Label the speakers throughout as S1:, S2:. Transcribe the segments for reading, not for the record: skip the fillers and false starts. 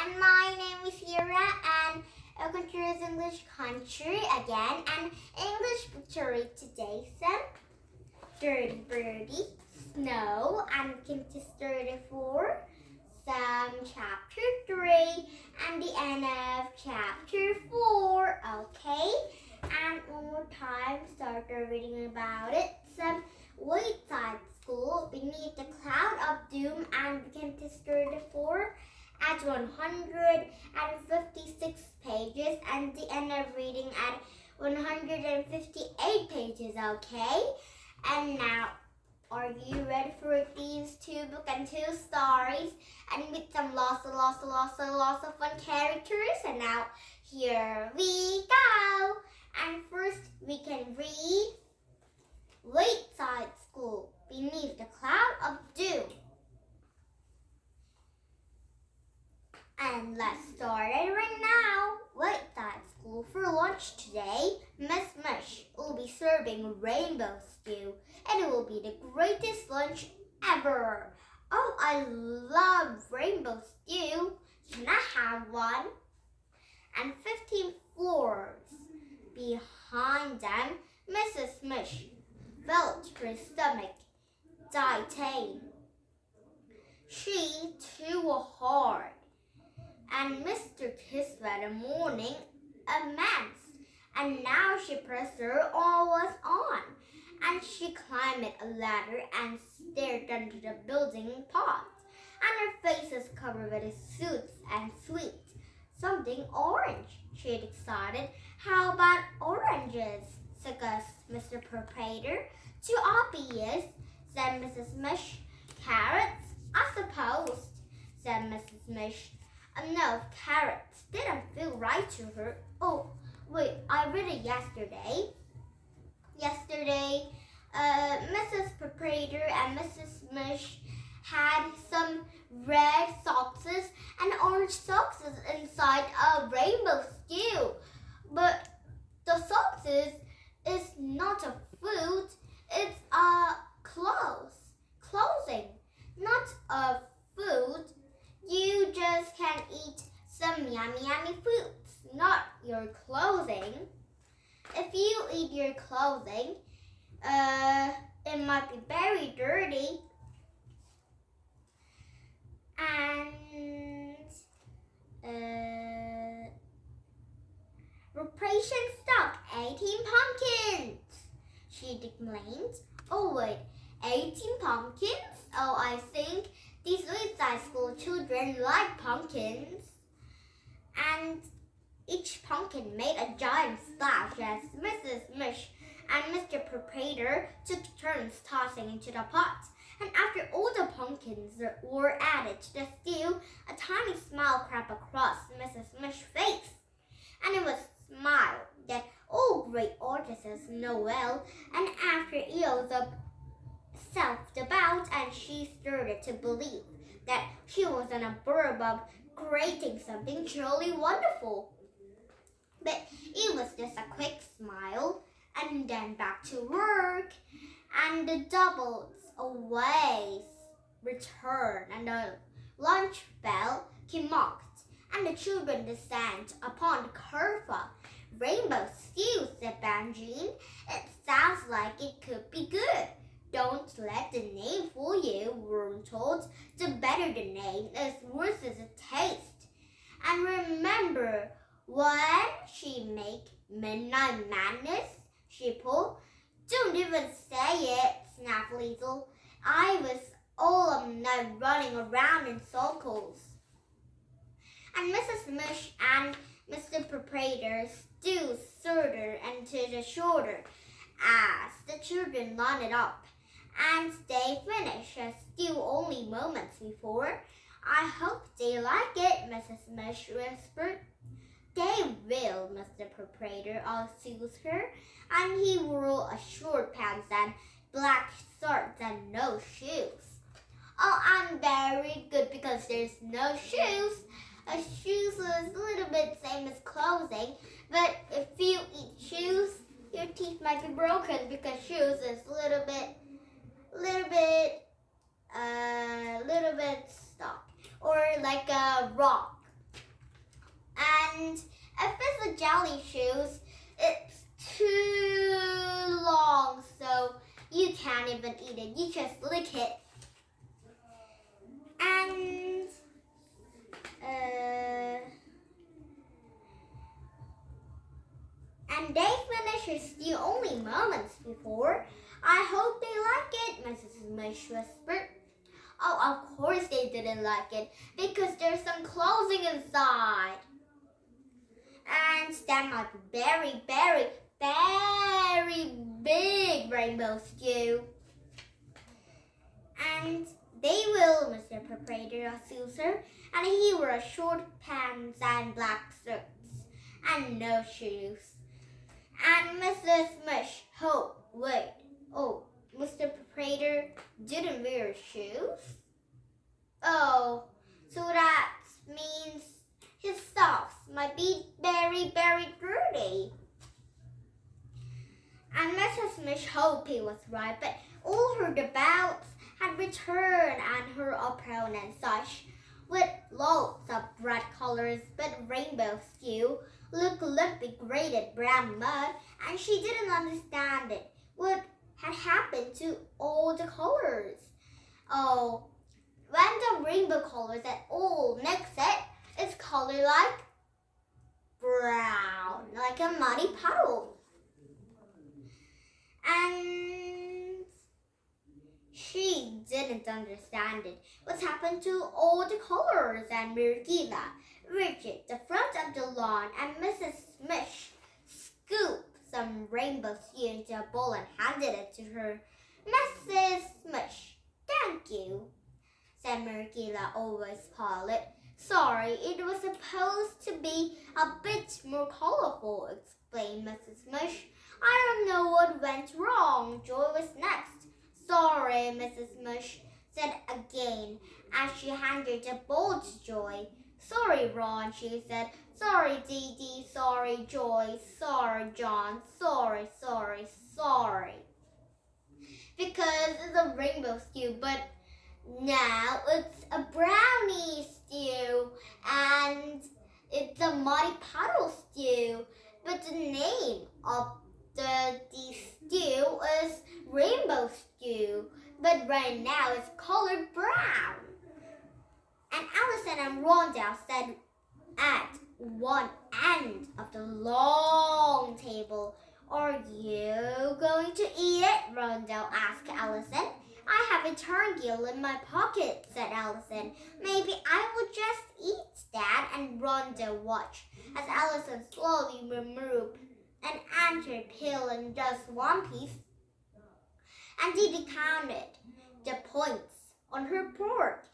S1: and my name is Hira, and welcome to this English country again. And English picture today said Dirty Bertie, Snow, and Kintis 34, some chapter 3, and the end of chapter 4. Okay, and one more time, start reading about it. Some Wayside School beneath the cloud of doom, and Kintis 34 at 156 pages, and the end of reading at 158 pages. Okay, and now, are you ready for these 2 books and 2 stories, and with some lots of fun characters? And now, here we go. And first, we can read Wayside School beneath the cloud of doom. And let's start it right now. Wayside School for lunch today. Miss Mush will be serving rainbow stew, and it will be the greatest lunch ever. Oh, I love rainbow stew. Can I have one? And 15 floors behind them, Mrs. Mush felt her stomach dilate. She too hard. And Mr. Kiss that morning immense, and now she pressed her all was on, and she climbed a ladder and stared under the building pot, and her face was covered with suits and sweet. Something orange, she decided. How about oranges? Suggested Mr. Proprietor. Too obvious, said Mrs. Mush. Carrots, I suppose, said Mrs. Mush. No, carrots didn't feel right to her. Oh, wait, I read it yesterday. Mrs. Proprietor and Mrs. Mush had some red sauces and orange sauces inside a rainbow stew. But the sauces is not a food, it's a clothing, not a food. You just can eat some yummy foods, not your clothing. If you eat your clothing, it might be very dirty. And reparation stock 18 pumpkins, she declaimed. Oh wait, 18 pumpkins? Oh, I think these Wayside School children like pumpkins. And each pumpkin made a giant splash as Mrs. Mush and Mr. Proprietor took turns tossing into the pot. And after all the pumpkins were added to the stew, a tiny smile crept across Mrs. Mush's face. And it was a smile that all great artists know well. And after years of self-doubt, and she started to believe that she was on a verge of creating something truly wonderful. But it was just a quick smile, and then back to work, and the doubles always returned, and the lunch bell came mocked, and the children descend upon the curva. Rainbow stew, said Benjamin. It sounds like it could be good. Don't let the name fool you, we're told. The better the name is, worse is the taste. And remember, when she make Midnight Madness, she pulled. Don't even say it, snapped Liesel. I was all night running around in circles. And Mrs. Mush and Mr. Proprietor stood shorter and to the shoulder as the children lined up. And they finished a stew only moments before. I hope they like it, Mrs. Mush whispered. They will, Mr. Proprietor assured her, and he wore a short pants and black shorts and no shoes. Oh, I'm very good because there's no shoes. Shoes is a little bit same as clothing, but if you eat shoes, your teeth might be broken because shoes is a little bit stuck, or like a rock. And if it's a jelly shoes, it's too long, so you can't even eat it. You just lick it. And they finish his stew only moments before. I hope they like it, Mrs. Mush whispered. Oh, of course they didn't like it, because there's some clothing inside. And that might be very, very, very big rainbow stew. And they will, Mr. Proprietor assured her, and he wore short pants and black shirts and no shoes. And Mrs. Mush, Mr. Proprietor didn't wear shoes? Oh, so that means his socks might be very, very dirty. And Mrs. Mush hoped he was right, but all her doubts had returned, and her apron and such, with loads of bright colors but rainbow stew, looked lumpy grated brown mud, and she didn't understand it. What had happened to all the colors? Oh, when the rainbow colors at all mix it's colored like brown, like a muddy puddle. And she didn't understand it. What's happened to all the colors? And Mirgila reached the front of the lawn, and Mrs. Mush scooped some rainbow stew into a bowl and handed it to her. Mrs. Mush, thank you, said Mirgila, always polite. Sorry, it was supposed to be a bit more colorful, explained Mrs. Mush. I don't know what went wrong. Joy was next. Sorry, Mrs. Mush said again, as she handed the bowl to Joy. Sorry, Ron, she said. Sorry, Dee Dee. Sorry, Joy. Sorry, John. Sorry. Because it's a rainbow stew, but now it's a brownie stew, and it's a muddy puddle stew. But the name of the stew is rainbow stew, but right now it's colored brown. And Allison and Rondell sat at one end of the long table. Are you going to eat it? Rondell asked Allison. I have a turkey in my pocket, said Allison. Maybe I will just eat that. And Rondell watched as Allison slowly removed an anchor peel in just one piece, and Dee Dee counted the points on her fork,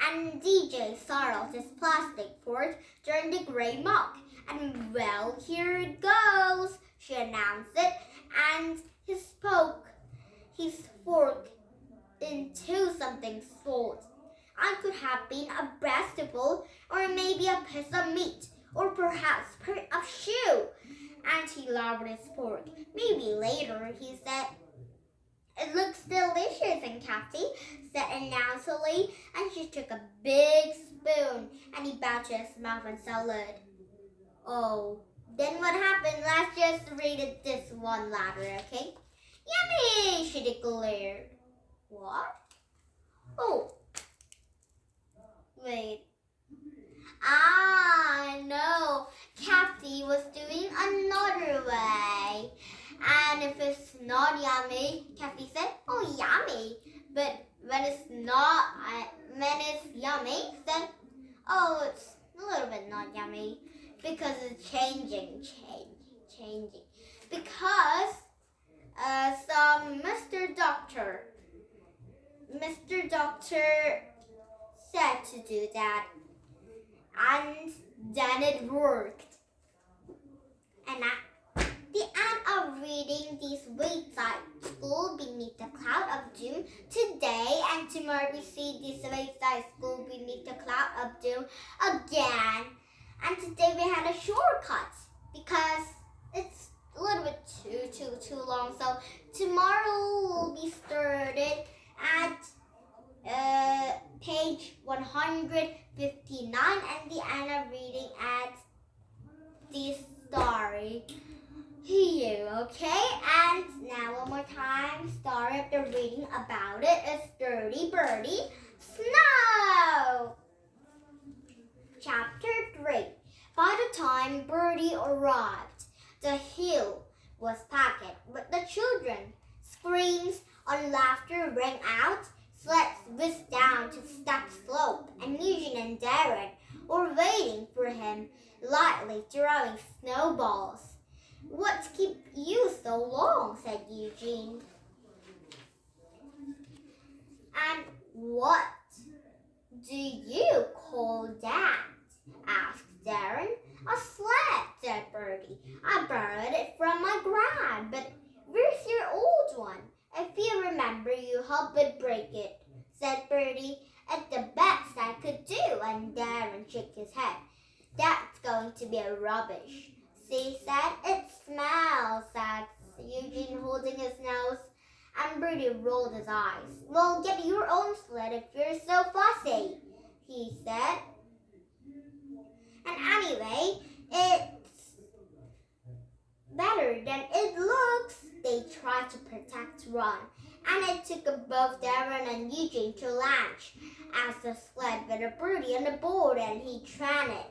S1: and DJ startled his plastic fork during the gray mug. And well, here it goes, she announced it, and he spoke his fork into something soft. I could have been a vegetable, or maybe a piece of meat, or perhaps a pair of shoe. And he lowered his fork. Maybe later, he said. It looks delicious, and Kathy said announcedly, and she took a big spoon, and he bowed to his mouth and salad. Oh, then what happened? Let's just read it this one louder, okay? Yummy, she declared. What? Oh, wait. I know. Kathy was doing another way. And if it's not yummy, Kathy said, oh, yummy. But when it's yummy, then, oh, it's a little bit not yummy. Because it's changing. Because some Mr. Doctor said to do that. And then it worked. And at the end of reading this Wayside School Beneath the Cloud of Doom today, and tomorrow we see this Wayside School Beneath the Cloud of Doom again. And today we had a shortcut because it's a little bit too long. So tomorrow will be started at page 159 and the end of reading at Okay, and now one more time, start up the reading about it. It's Dirty Birdie Snow. Chapter 3. By the time Bertie arrived, the hill was packed with the children. Screams and laughter rang out. Sleds whizzed down to steep slope, and Eugene and Darren were waiting for him, lightly throwing snowballs. "What keep you so long?" said Eugene. "And what do you call that?" asked Darren. "A sled," said Bertie. "I borrowed it from my gran, but where's your old one? If you remember, you helped it break it," said Bertie. "It's the best I could do," and Darren shook his head. "That's going to be a rubbish," she said. "It smells," said Eugene, holding his nose. And Bertie rolled his eyes. "Well, get your own sled if you're so fussy," he said. "And anyway, it's better than it looks." They tried to protect Ron, and it took both Darren and Eugene to launch as the sled with a Bertie on the board, and he ran it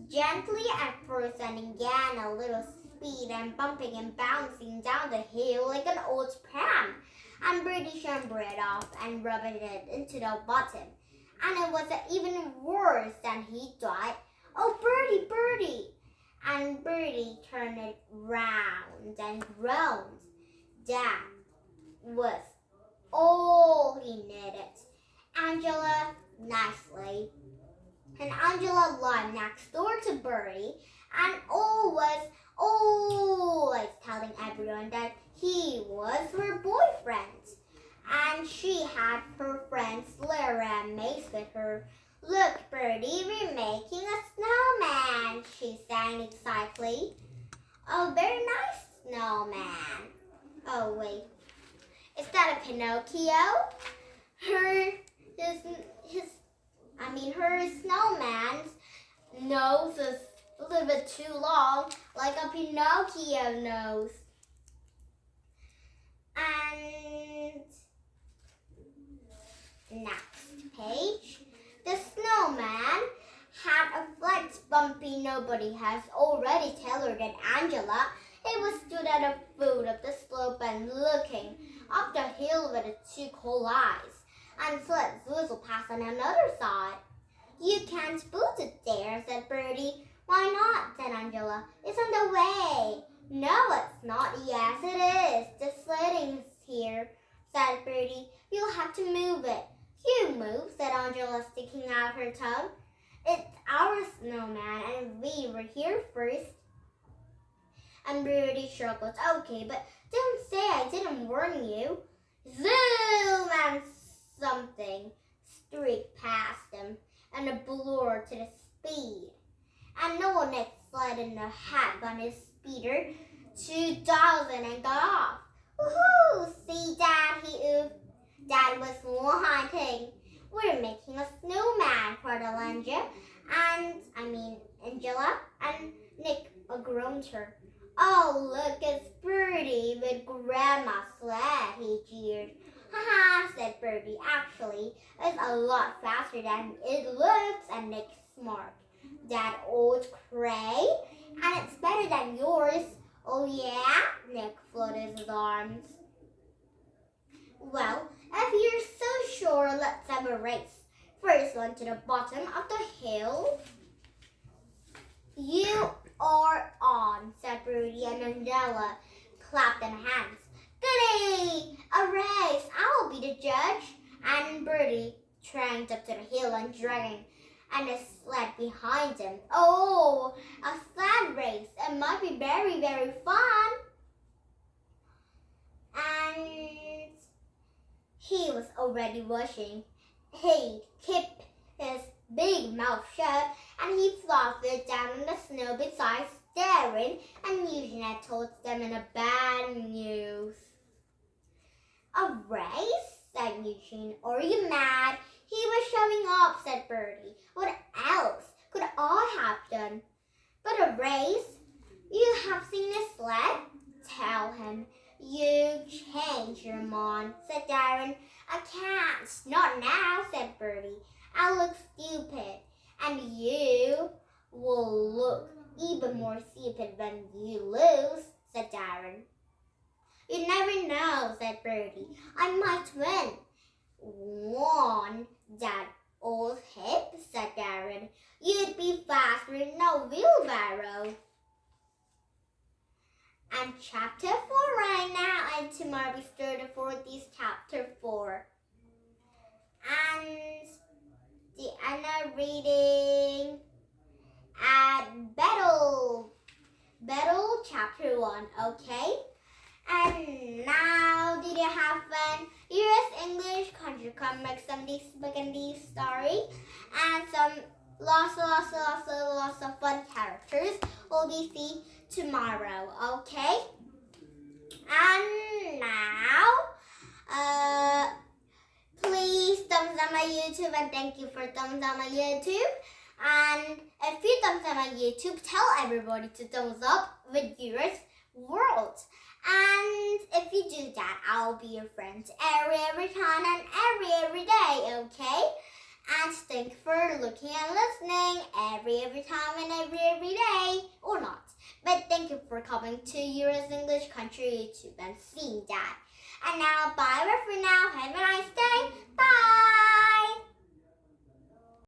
S1: gently at first and gained a little speed and bumping and bouncing down the hill like an old pram. And Bertie shambled it off and rubbed it into the bottom, and it was even worse than he thought. "Oh, Bertie, Bertie!" And Bertie turned it round and groaned. That was all he needed. Angela nicely. And Angela lived next door to Bertie and was always telling everyone that he was her boyfriend. And she had her friends Lara and Mace with her. "Look, Bertie, we're making a snowman," she sang excitedly. "A very nice snowman." Oh, wait. Is that a Pinocchio? Her snowman's nose is a little bit too long, like a Pinocchio nose. And next page. The snowman had a flat, bumpy nobody has already tailored at Angela. It was stood at the foot of the slope and looking up the hill with its two cold eyes, and sleds whistled past on another side. "You can't put it there," said Bertie. "Why not?" said Angela. "It's on the way." "No, it's not." "Yes, it is. The sledding is here," said Bertie. "You'll have to move it." "You move," said Angela, sticking out her tongue. "It's our snowman, and we were here first." And Bertie struggled. "Okay, but don't say I didn't warn you." Zoom! And something streaked past them, and a blur to the speed. And Noah Nick slid in the hat on his speeder 2000 and got off. "Woohoo! See, Dad," he oofed. Dad was wanting. "We're making a snowman," cried Angela, and Nick groaned her. "Oh, look, it's Bertie with Grandma's sled," he jeered. "Haha," said Bertie. "Actually, it's a lot faster than it looks," and Nick smirked. "That old cray? And it's better than yours." "Oh, yeah?" Nick floated his arms. "Well, if you're so sure, let's have a race. First one to the bottom of the hill." "You are on," said Bertie, and Angela clapped their hands. "Goody! A race! I'll be the judge." And Bertie tramped up to the hill and dragging a sled behind him. "Oh, a sled race! It might be very, very fun." And he was already rushing. He kept his big mouth shut, and he flopped down in the snow beside Darren, and Eugene had told them in a bad news. "A race?" said Eugene. "Are you mad?" "He was showing up," said Bertie. "What else could I have done?" "But a race? You have seen a sled? And you will look even more stupid when you lose, said Darren. You never know, said Bertie. I might win. Won that old hip, said Darren. You'd be faster in a wheelbarrow. And chapter 4 right now, and tomorrow we start for this chapter 4. And the Anna reading at Battle chapter 1, okay? And now, did you have fun? Here's English country comics, some spaghetti story, and some lots of fun characters will be seen tomorrow, okay? And now, please thumbs up my YouTube, and thank you for thumbs up my YouTube. And if you thumbs up my YouTube, tell everybody to thumbs up with yours world. And if you do that, I'll be your friend every time and every day, okay? And thank you for looking and listening every time and every day, or not. But thank you for coming to US English Country YouTube and seeing that. And now, bye for now. Have a nice day. Bye!